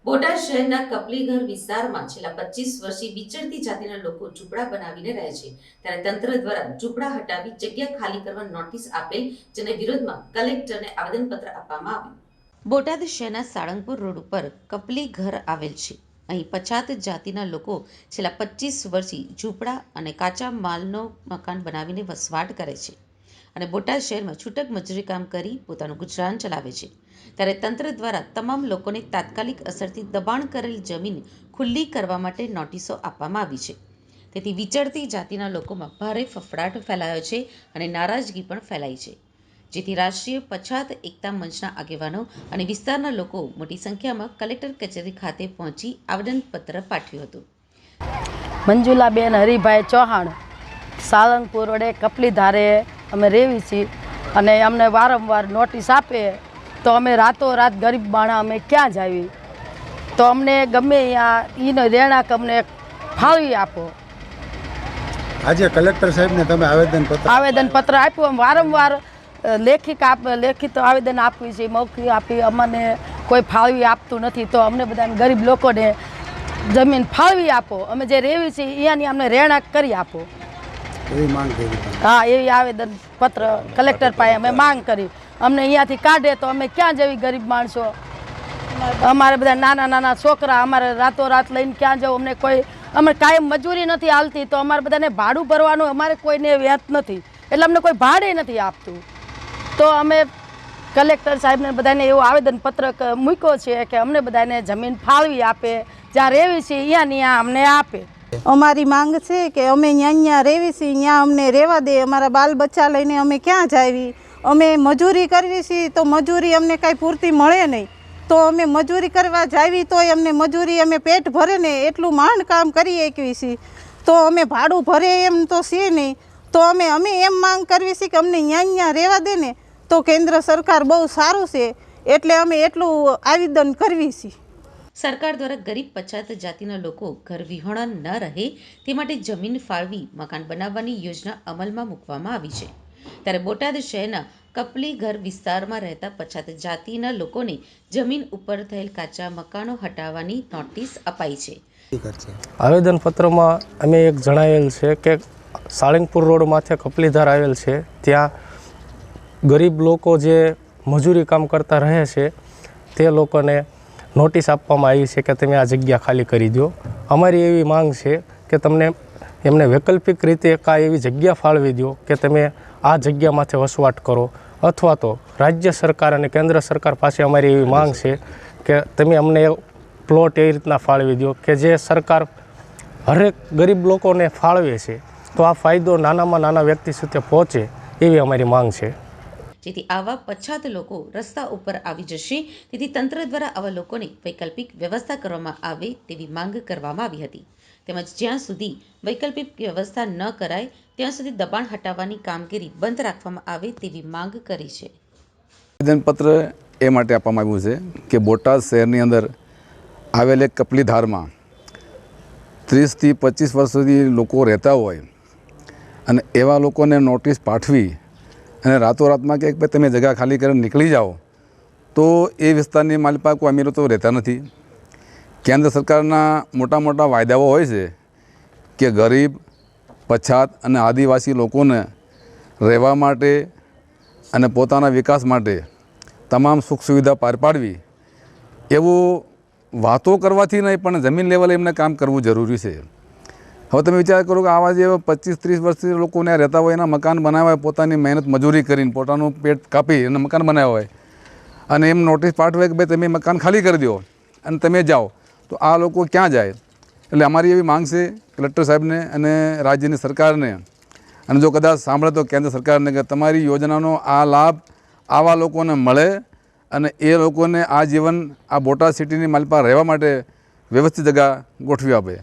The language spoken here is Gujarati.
બોટાદ શહેરના કપલીઘર વિસ્તારમાં છેલ્લા 25 વર્ષથી વિચરતી જાતિના લોકો ઝૂંપડા બનાવીને રહે છે, ત્યારે તંત્ર દ્વારા ઝૂંપડા હટાવી જગ્યા ખાલી કરવા નોટિસ આપેલ, જેના વિરોધમાં કલેક્ટરને આવેદનપત્ર આપવામાં આવ્યું. બોટાદ શહેરના સાળંગપુર રોડ ઉપર કપલીઘર આવેલ છે. અહીં પછાત જાતિના લોકો છેલ્લા 25 વર્ષથી ઝૂંપડા અને કાચા માલનો મકાન બનાવીને વસવાટ કરે છે અને બોટાદ શહેરમાં છૂટક મજૂરી કામ કરી પોતાનું ગુજરાન ચલાવે છે. ત્યારે તંત્ર દ્વારા તમામ લોકોને તાત્કાલિક અસરથી દબાણ કરેલ જમીન ખુલ્લી કરવા માટે નોટિસો આપવામાં આવી છે. તેથી વિચરતી જાતિના લોકોમાં ભારે ફફડાટ ફેલાયો છે અને નારાજગી પણ ફેલાઈ છે, જેથી રાષ્ટ્રીય પછાત એકતા મંચના આગેવાનો અને વિસ્તારના લોકો મોટી સંખ્યામાં કલેક્ટર કચેરી ખાતે પહોંચી આવેદનપત્ર પાઠવ્યું હતું. મંજુલાબેન હરિભાઈ ચૌહાણ, સાળંગપુર રોડે કપલીધારે અમે રેવી છીએ અને અમને વારંવાર નોટિસ આપે તો અમે રાતોરાત ગરીબ માણસ અમે ક્યાં જાવી, તો અમને ગમે ત્યાં એનો રહેણાંક અમને ફાળવી આપો. આજે કલેક્ટર સાહેબને તમે આવેદનપત્ર આપ્યું. વારંવાર લેખિત આવેદન આપ્યું છે, મૌખિક આપી, અમને કોઈ ફાળવી આપતું નથી. તો અમને બધાને ગરીબ લોકોને જમીન ફાળવી આપો, અમે જે રેવી છીએ અહીંયાની અમને રહેણાંક કરી આપો. હા, એવી આવેદનપત્ર કલેક્ટર પાસે અમે માંગ કરી. અમને અહીંયાથી કાઢે તો અમે ક્યાં જવી ગરીબ માણસો, અમારે બધા નાના નાના છોકરા, અમારે રાતોરાત લઈને ક્યાં જવું, અમને કોઈ અમે કાયમ મજૂરી નથી હાલતી, તો અમારે બધાને ભાડું ભરવાનું અમારે કોઈને વ્યાત નથી, એટલે અમને કોઈ ભાડે નથી આપતું. તો અમે કલેક્ટર સાહેબને બધાને એવું આવેદનપત્ર મૂક્યો છે કે અમને બધાને જમીન ફાળવી આપે, જ્યાં રહેવી છે અહીંયા અમને આપે. અમારી માંગ છે કે અમે અહીંયા રહેવી છીએ, ત્યાં અમને રહેવા દે. અમારા બાલ બચ્ચા લઈને અમે ક્યાં જાવી, અમે મજૂરી કરવી છીએ તો મજૂરી અમને કાંઈ પૂરતી મળે નહીં, તો અમે મજૂરી કરવા જાવી તોય અમને મજૂરી અમે પેટ ભરે ને એટલું માંડ કામ કરી શકીએ છીએ, તો અમે ભાડું ભરે એમ તો છે નહીં. તો અમે એમ માંગ કરવી છે કે અમને અહીંયા રહેવા દે ને, તો કેન્દ્ર સરકાર બહુ સારું છે, એટલે અમે એટલું આવેદન કરવી છીએ. સરકાર દ્વારા ગરીબ પછાત જાતિના લોકો ઘર વિહોણા ન રહે તે માટે જમીન ફાળવી મકાન બનાવવાની યોજના અમલમાં મૂકવામાં આવી છે. ત્યારે બોટાદ શહેરના કપલીઘર વિસ્તારમાં રહેતા પછાત જાતિના લોકોને જમીન ઉપર થયેલ કાચા મકાનો હટાવવાની નોટિસ અપાઈ છે. આવેદનપત્રમાં અમે એક જણાવેલ છે કે સાળંગપુર રોડ માથે કપલીધાર આવેલ છે, ત્યાં ગરીબ લોકો જે મજૂરી કામ કરતા રહે છે તે લોકોને નોટિસ આપવામાં આવી છે કે તમે આ જગ્યા ખાલી કરી દો. અમારી એવી માંગ છે કે એમને વૈકલ્પિક રીતે કાંઈ એવી જગ્યા ફાળવી દો કે તમે આ જગ્યામાંથી વસવાટ કરો, અથવા તો રાજ્ય સરકાર અને કેન્દ્ર સરકાર પાસે અમારી એવી માંગ છે કે તમે અમને પ્લોટ એવી રીતના ફાળવી દો કે જે સરકાર હરેક ગરીબ લોકોને ફાળવે છે, તો આ ફાયદો નાનામાં નાના વ્યક્તિ સુધી પહોંચે, એવી અમારી માંગ છે. જેથી આવા પછાત લોકો રસ્તા ઉપર આવી જશે, તેથી તંત્ર દ્વારા આવા લોકોને વૈકલ્પિક વ્યવસ્થા કરવામાં આવે તેવી માંગ કરવામાં આવી હતી. તેમજ જ્યાં સુધી વૈકલ્પિક વ્યવસ્થા ન કરાય ત્યાં સુધી દબાણ હટાવવાની કામગીરી બંધ રાખવામાં આવે તેવી માંગ કરી છે. આવેદનપત્ર એ માટે આપવામાં આવ્યું છે કે બોટાદ શહેરની અંદર આવેલ એક કપલીધારમાં 30 થી 25 વર્ષ સુધી લોકો રહેતા હોય અને એવા લોકોને નોટિસ પાઠવી અને રાતોરાતમાં કે તમે જગ્યા ખાલી કરીને નીકળી જાઓ, તો એ વિસ્તારની માલિક કોઈ અમીરો તો રહેતા નથી. કેન્દ્ર સરકારના મોટા મોટા વાયદાઓ હોય છે કે ગરીબ, પછાત અને આદિવાસી લોકોને રહેવા માટે અને પોતાના વિકાસ માટે તમામ સુખ સુવિધા પાર પાડવી, એવું વાતો કરવાથી નહીં પણ જમીન લેવલે એમને કામ કરવું જરૂરી છે. હવે તમે વિચાર કરો કે આવા જે 25-30 વર્ષથી લોકોને રહેતા હોય, એના મકાન બનાવ્યા હોય, પોતાની મહેનત મજૂરી કરીને પોતાનું પેટ કાપી અને મકાન બનાવ્યા હોય, અને એમ નોટિસ પાઠવે કે ભાઈ તમે મકાન ખાલી કરી દો અને તમે જાઓ, તો આ લોકો ક્યાં જાય? એટલે અમારી એવી માંગ છે કલેક્ટર સાહેબને અને રાજ્યની સરકારને, અને જો કદાચ સાંભળે તો કેન્દ્ર સરકારને, કે તમારી યોજનાનો આ લાભ આવા લોકોને મળે અને એ લોકોને આ જીવન આ બોટાદ સિટીની માલિપા રહેવા માટે વ્યવસ્થિત જગ્યા ગોઠવી આપે.